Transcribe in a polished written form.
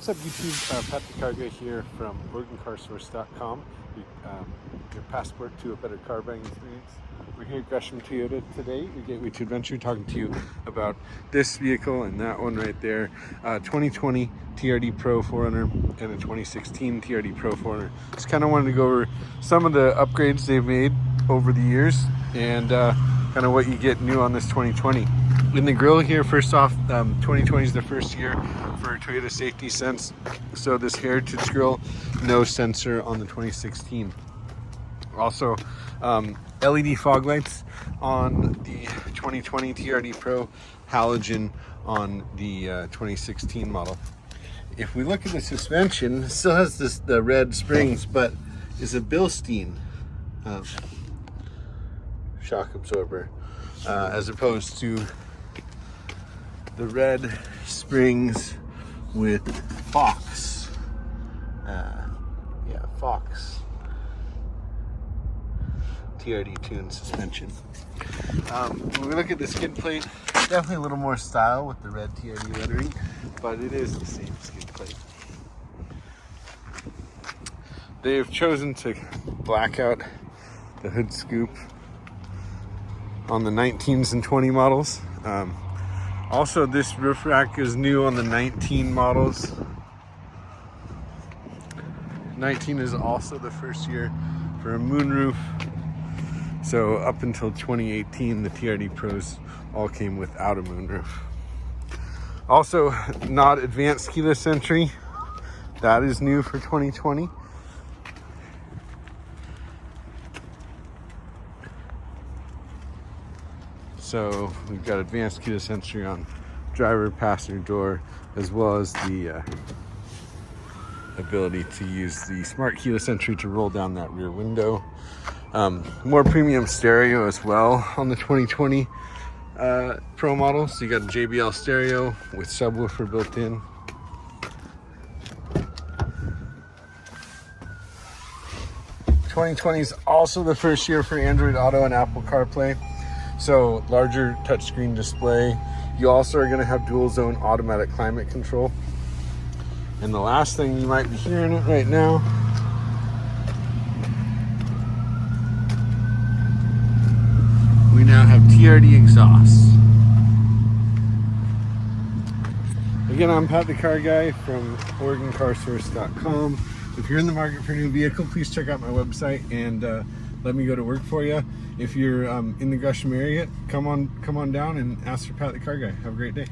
What's up YouTube, Pat the Car Guy here from OregonCarSource.com, your passport to a better car buying experience. We're here at Gresham Toyota today, your gateway to adventure, talking to you about this vehicle and that one right there. 2020 TRD Pro 4Runner and a 2016 TRD Pro 4Runner. Just kind of wanted to go over some of the upgrades they've made over the years and kind of what you get new on this 2020. In the grille here, first off, 2020 is the first year for Toyota Safety Sense. So this Heritage grille, no sensor on the 2016. Also, LED fog lights on the 2020 TRD Pro, halogen on the 2016 model. If we look at the suspension, it still has the red springs, but is a Bilstein shock absorber, as opposed to the red springs with Fox. Fox TRD tuned suspension. When we look at the skid plate, definitely a little more style with the red TRD lettering, but it is the same skid plate. They've chosen to black out the hood scoop on the 19s and 20 models. Also, this roof rack is new on the 19 models. 19 is also the first year for a moonroof. So up until 2018, the TRD Pros all came without a moonroof. Also, not advanced keyless entry. That is new for 2020. So we've got advanced keyless entry on driver, passenger door, as well as the ability to use the smart keyless entry to roll down that rear window. More premium stereo as well on the 2020 Pro model. So you got a JBL stereo with subwoofer built in. '2020 is also the first year for Android Auto and Apple CarPlay. So larger touchscreen display. You also are going to have dual zone automatic climate control. And the last thing, you might be hearing it right now, we now have TRD exhausts. Again, I'm Pat the Car Guy from OregonCarSource.com. If you're in the market for a new vehicle, please check out my website and let me go to work for you. If you're in the Gresham area, come on down and ask for Pat the Car Guy. Have a great day.